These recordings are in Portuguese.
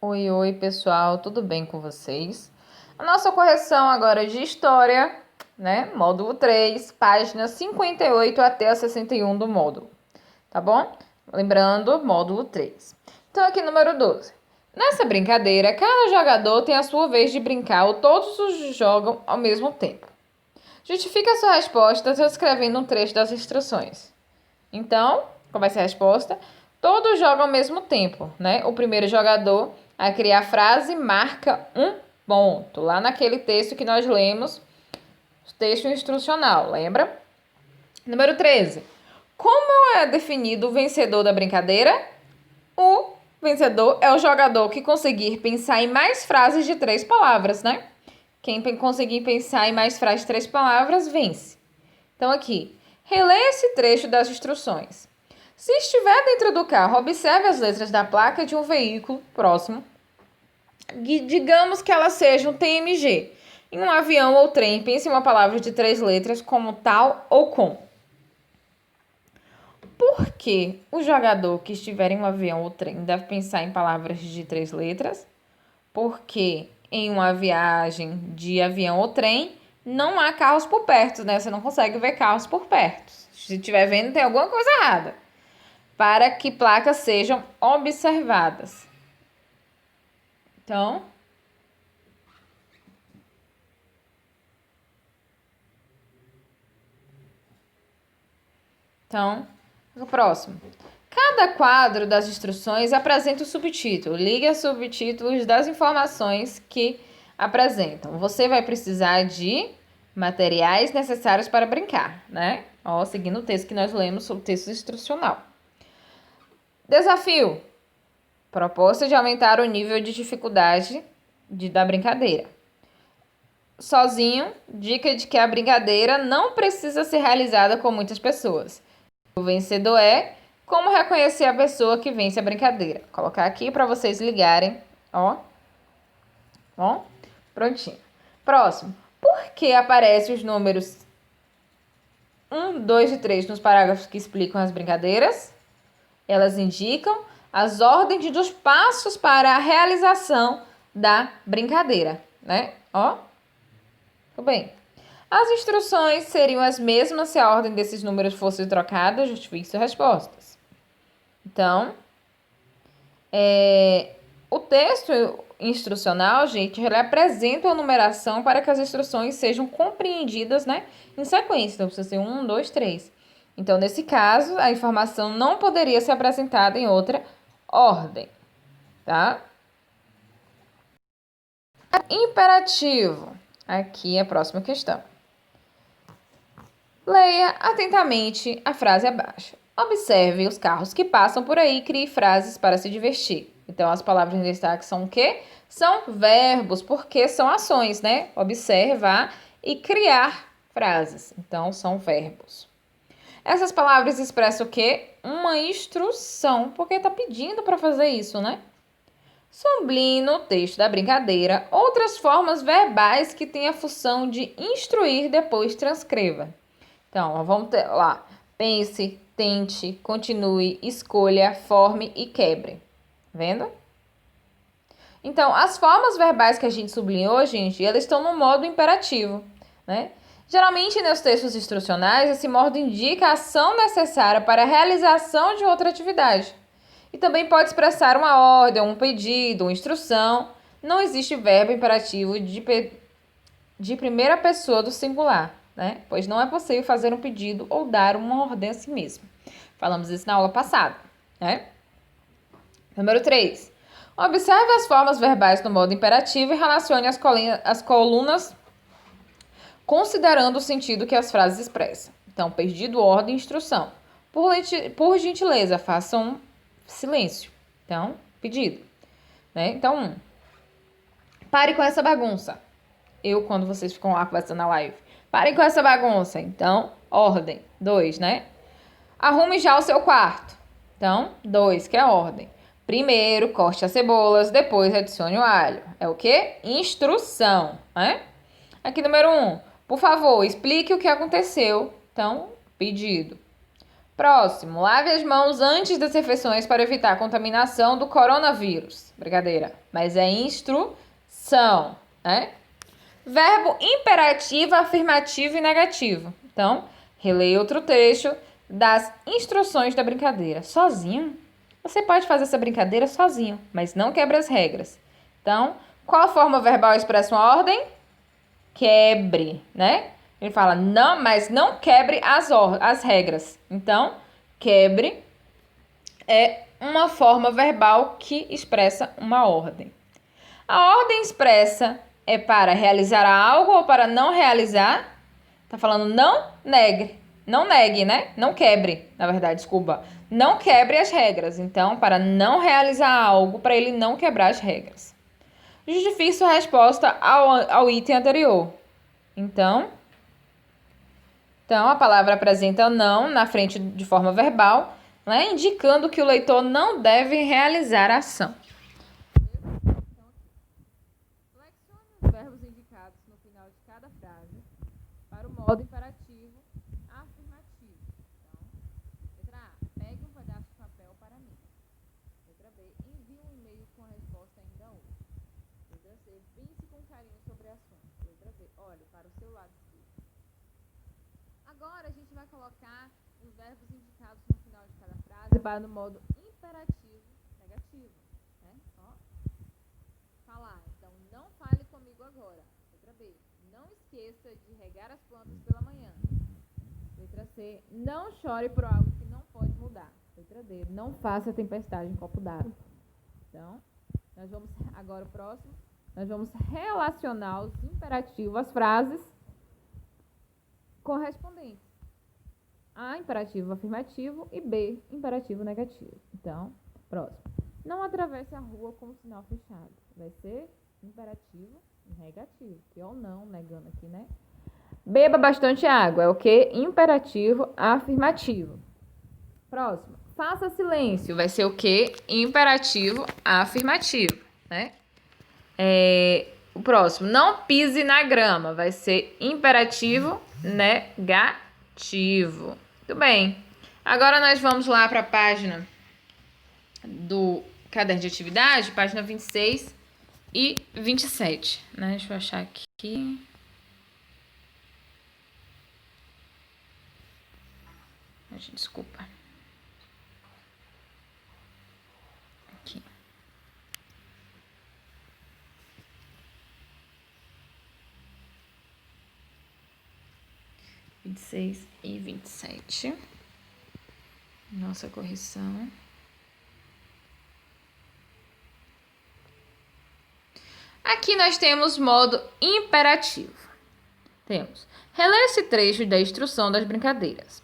Oi, oi, pessoal, tudo bem com vocês? A nossa correção agora é de história, né? Módulo 3, página 58 até a 61 do módulo, tá bom? Lembrando, módulo 3. Então, aqui, número 12. Nessa brincadeira, cada jogador tem a sua vez de brincar ou todos os jogam ao mesmo tempo. Justifique a sua resposta transcrevendo um trecho das instruções. Então, qual vai ser a resposta? Todos jogam ao mesmo tempo, né? O primeiro jogador a criar a frase marca um ponto. Lá naquele texto que nós lemos, o texto instrucional, lembra? Número 13. Como é definido o vencedor da brincadeira? O vencedor é o jogador que conseguir pensar em mais frases de 3 palavras, né? Quem conseguir pensar em mais frases de 3 palavras, vence. Então, aqui, releia esse trecho das instruções. Se estiver dentro do carro, observe as letras da placa de um veículo próximo. Digamos que ela seja um TMG. Em um avião ou trem, pense em uma palavra de 3 letras como tal ou com. Por que o jogador que estiver em um avião ou trem deve pensar em palavras de 3 letras? Porque em uma viagem de avião ou trem, não há carros por perto, né? Você não consegue ver carros por perto. Se estiver vendo, tem alguma coisa errada. Para que placas sejam observadas. Então, o próximo. Cada quadro das instruções apresenta o subtítulo. Ligue os subtítulos das informações que apresentam. Você vai precisar de materiais necessários para brincar, né? Ó, seguindo o texto que nós lemos, o texto instrucional. Desafio. Proposta de aumentar o nível de dificuldade da brincadeira. Sozinho, dica de que a brincadeira não precisa ser realizada com muitas pessoas. O vencedor é como reconhecer a pessoa que vence a brincadeira. Vou colocar aqui para vocês ligarem, ó. Ó, prontinho. Próximo. Por que aparecem os números 1, 2 e 3 nos parágrafos que explicam as brincadeiras? Elas indicam as ordens dos passos para a realização da brincadeira, né? Ó. Tudo bem. As instruções seriam as mesmas se a ordem desses números fosse trocada, justifique suas respostas. Então, o texto instrucional, gente, ele apresenta a numeração para que as instruções sejam compreendidas, né, em sequência. Então, precisa ser 1, 2, 3. Então, nesse caso, a informação não poderia ser apresentada em outra ordem, tá? Imperativo. Aqui é a próxima questão. Leia atentamente a frase abaixo. Observe os carros que passam por aí e crie frases para se divertir. Então, as palavras em destaque são o quê? São verbos, porque são ações, né? Observar e criar frases. Então, são verbos. Essas palavras expressam o quê? Uma instrução, porque está pedindo para fazer isso, né? Sublinhe no texto da brincadeira outras formas verbais que têm a função de instruir, depois transcreva. Então, vamos ter lá. Pense, tente, continue, escolha, forme e quebre. Vendo? Então, as formas verbais que a gente sublinhou, gente, elas estão no modo imperativo, né? Geralmente, nos textos instrucionais, esse modo indica a ação necessária para a realização de outra atividade. E também pode expressar uma ordem, um pedido, uma instrução. Não existe verbo imperativo de primeira pessoa do singular, né? Pois não é possível fazer um pedido ou dar uma ordem a si mesmo. Falamos isso na aula passada, né? Número 3. Observe as formas verbais no modo imperativo e relacione as colunas considerando o sentido que as frases expressam. Então, pedido, ordem, instrução. Por gentileza, façam silêncio. Então, pedido. Né? Então, pare com essa bagunça. Quando vocês ficam lá conversando na live. Parem com essa bagunça. Então, ordem. 2, né? Arrume já o seu quarto. Então, 2, que é ordem. Primeiro, corte as cebolas, depois adicione o alho. É o quê? Instrução, né? Aqui, número 1. Por favor, explique o que aconteceu. Então, pedido. Próximo, lave as mãos antes das refeições para evitar a contaminação do coronavírus. Brincadeira, mas é instrução, né? Verbo imperativo, afirmativo e negativo. Então, releia outro trecho das instruções da brincadeira. Sozinho? Você pode fazer essa brincadeira sozinho, mas não quebre as regras. Então, qual forma verbal expressa uma ordem? Quebre, né? Ele fala, não, mas não quebre as regras. Então, quebre é uma forma verbal que expressa uma ordem. A ordem expressa é para realizar algo ou para não realizar? Tá falando não negue. Não negue, né? Não quebre, na verdade, desculpa. Não quebre as regras. Então, para não realizar algo, para ele não quebrar as regras. Justifique sua resposta ao item anterior. Então, a palavra apresenta não na frente de forma verbal, né? Indicando que o leitor não deve realizar a ação. Verbos indicados no final de cada frase para o modo imperativo afirmativo. Então, letra A, pegue um pedaço de papel para mim. Letra B, envie um e-mail com a resposta ainda hoje. Letra C, pense com carinho sobre o assunto. Letra D, olhe para o seu lado esquerdo. Agora a gente vai colocar os verbos indicados no final de cada frase para o modo imperativo negativo. Né? Ó. Falar. Então, não fale comigo agora. Letra B. Não esqueça de regar as plantas pela manhã. Letra C. Não chore por algo que não pode mudar. Letra D. Não faça tempestade em copo d'água. Então, nós vamos agora o próximo. Nós vamos relacionar os imperativos às frases correspondentes. A, imperativo afirmativo e B, imperativo negativo. Então, próximo. Não atravesse a rua com o sinal fechado. Vai ser imperativo negativo. Que é o não, negando aqui, né? Beba bastante água. É o quê? Imperativo afirmativo. Próximo. Faça silêncio. Vai ser o quê? Imperativo afirmativo, né? O próximo. Não pise na grama. Vai ser imperativo negativo. Muito bem. Agora nós vamos lá para a página do caderno de atividade, página 26 e 27, né? Deixa eu achar aqui. Desculpa. Aqui. Vinte e seis e 27. Nossa correção. Aqui nós temos modo imperativo. Temos, releia esse trecho da instrução das brincadeiras.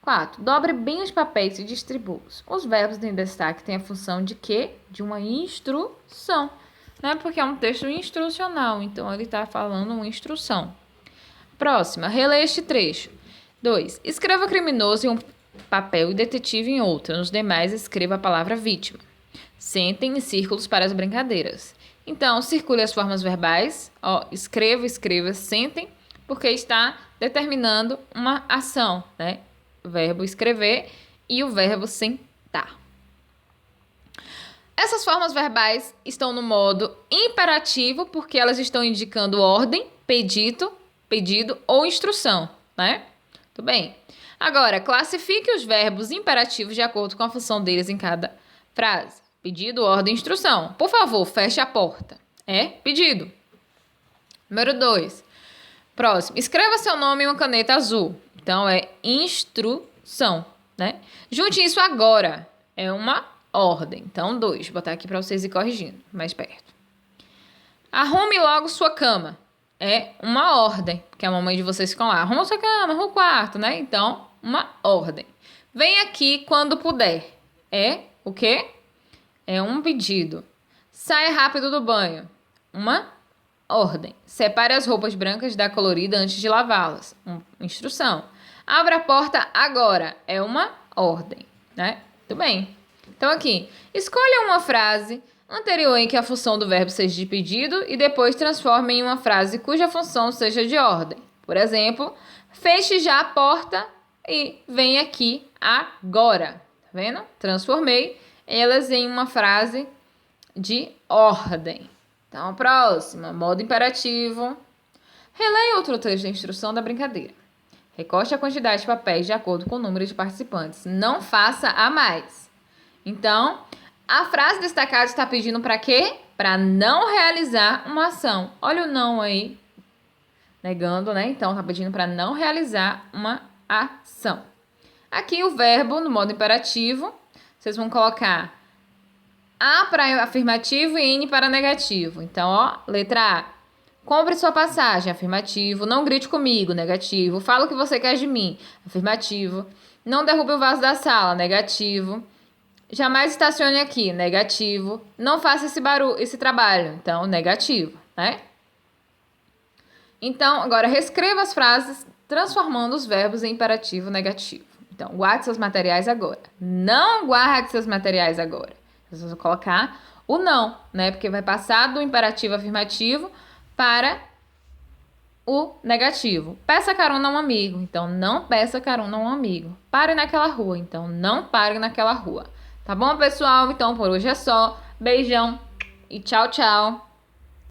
4. Dobre bem os papéis e distribua-os. Os verbos em destaque têm a função de quê? De uma instrução. Né? Porque é um texto instrucional, então ele está falando uma instrução. Próxima, releia este trecho. 2. Escreva criminoso em um papel e detetive em outro. Nos demais, escreva a palavra vítima. Sentem em círculos para as brincadeiras. Então, circule as formas verbais. Escreva, sentem, porque está determinando uma ação, né? O verbo escrever e o verbo sentar. Essas formas verbais estão no modo imperativo, porque elas estão indicando ordem, pedido ou instrução, né? Tudo bem. Agora, classifique os verbos imperativos de acordo com a função deles em cada frase. Pedido, ordem, instrução. Por favor, feche a porta. É pedido. Número 2. Próximo. Escreva seu nome em uma caneta azul. Então, é instrução, né? Junte isso agora. É uma ordem. Então, 2. Vou botar aqui para vocês ir corrigindo. Mais perto. Arrume logo sua cama. É uma ordem. Porque a mamãe de vocês ficam lá. Arruma sua cama, arruma o quarto, né? Então, uma ordem. Vem aqui quando puder. É o quê? É um pedido. Saia rápido do banho. Uma ordem. Separe as roupas brancas da colorida antes de lavá-las. Uma instrução. Abra a porta agora. É uma ordem, né? Muito bem. Então, aqui. Escolha uma frase anterior em que a função do verbo seja de pedido e depois transforme em uma frase cuja função seja de ordem. Por exemplo, feche já a porta. e vem aqui agora. Tá vendo? Transformei elas em uma frase de ordem. Então, próxima, modo imperativo. Releia outro trecho da instrução da brincadeira. Recorte a quantidade de papéis de acordo com o número de participantes. Não faça a mais. Então, a frase destacada está pedindo para quê? Para não realizar uma ação. Olha o não aí. Negando, né? Então, está pedindo para não realizar uma ação. Aqui o verbo, no modo imperativo, vocês vão colocar A para afirmativo e N para negativo. Então, ó, letra A. Compre sua passagem, afirmativo. Não grite comigo, negativo. Fala o que você quer de mim, afirmativo. Não derrube o vaso da sala, negativo. Jamais estacione aqui, negativo. Não faça esse trabalho, então, negativo, né? Então, agora reescreva as frases transformando os verbos em imperativo negativo. Então, guarde seus materiais agora. Não guarde seus materiais agora. Vocês vão colocar o não, né? Porque vai passar do imperativo afirmativo para o negativo. Peça carona a um amigo. Então, não peça carona a um amigo. Pare naquela rua. Então, não pare naquela rua. Tá bom, pessoal? Então, por hoje é só. Beijão e tchau, tchau.